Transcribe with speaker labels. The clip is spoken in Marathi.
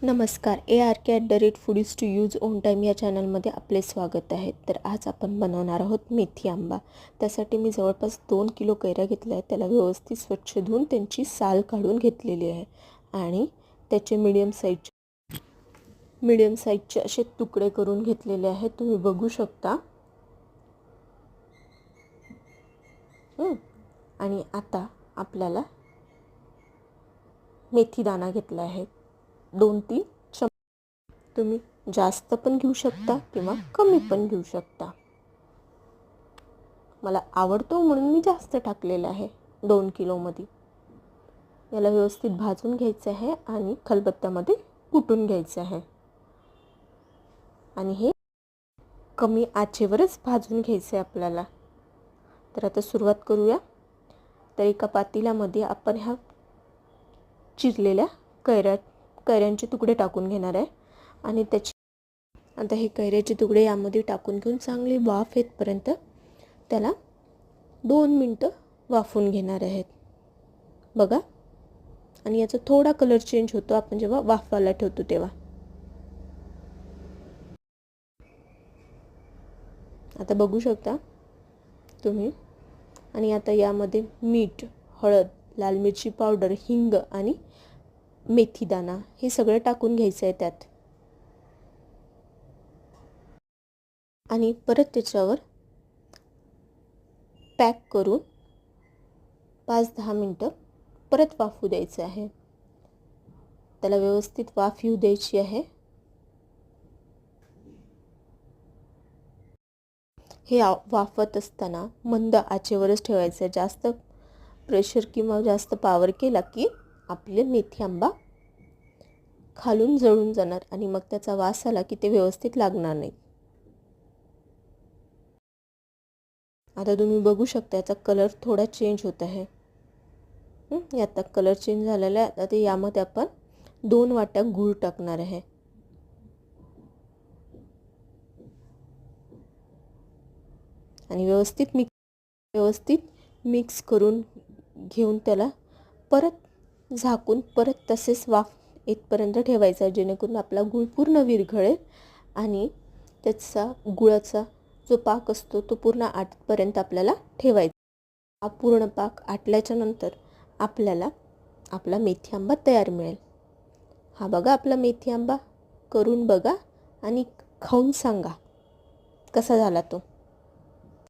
Speaker 1: नमस्कार. ARK@foodies to use on time या चॅनलमध्ये आपले स्वागत आहे. तर आज आपण बनवणार आहोत मेथी आंबा. त्यासाठी मी जवळपास 2 किलो कैऱ्या घेतल्या आहेत. त्याला व्यवस्थित स्वच्छ धुवून त्यांची साल काढून घेतलेली आहे आणि त्याचे मीडियम साईजचे असे तुकडे करून घेतलेले आहेत. तुम्ही बघू शकता. आणि आता आपल्याला मेथी दाणा घेतला आहे 2-3 चमचे. तुम्ही जास्त पण घेऊ शकता किंवा कमी पण घेऊ शकता. मला आवडतो म्हणून मी जास्त टाकलेला आहे 2 किलोमध्ये. याला व्यवस्थित भाजून घ्यायचं आहे आणि खलबत्त्यामध्ये कुटून घ्यायचं आहे आणि हे कमी आचेवरच भाजून घ्यायचं आहे आपल्याला. तर आता सुरुवात करूया. तर एका पातेल्यामध्ये आपण ह्या चिरलेल्या कैऱ्यांचे तुकडे टाकून घेणार आहे आणि आता हे कैऱ्याचे तुकडे यामध्ये टाकून घेऊन चांगली वाफ येतपर्यंत त्याला 2 मिनिटं वाफून घेणार आहेत. बघा. आणि याचा थोडा कलर चेंज होतो आपण जेव्हा वाफवायला ठेवतो तेव्हा. आता बघू शकता तुम्ही. आणि आता यामध्ये मीठ, हळद, लाल मिरची पावडर, हिंग आणि मेथी दाणा हे सगळं टाकून घ्यायचं आहे त्यात. आणि परत त्याच्यावर पॅक करून 5-10 मिनिटं परत वाफू द्यायचं आहे. त्याला व्यवस्थित वाफ येऊ द्यायची आहे. हे वाफत असताना मंद आचेवरच ठेवायचं आहे. जास्त प्रेशर किंवा जास्त पावर केला की आपले मेथी आंबा खालून जळून जाणार आणि मग त्याचा वास आला की ते व्यवस्थित लागणार नाही. आता तुम्ही बघू शकता याचा कलर थोडा चेंज होत आहे. आता कलर चेंज झालेला आहे. आता यामध्ये आपण 2 वाट्या गूळ टाकणार आहे. आणि व्यवस्थित मिक्स करून घेऊन त्याला परत झाकून परत तसेच वाफ येतपर्यंत ठेवायचा, जेणेकरून आपला गूळ पूर्ण विरघळेल आणि त्याचा गुळाचा जो पाक असतो तो पूर्ण आटपर्यंत आपल्याला ठेवायचा. हा पूर्ण पाक आटल्याच्या नंतर आपल्याला आपला मेथी आंबा तयार मिळेल. हा बघा आपला मेथी आंबा. करून बघा आणि खाऊन सांगा कसा झाला तो.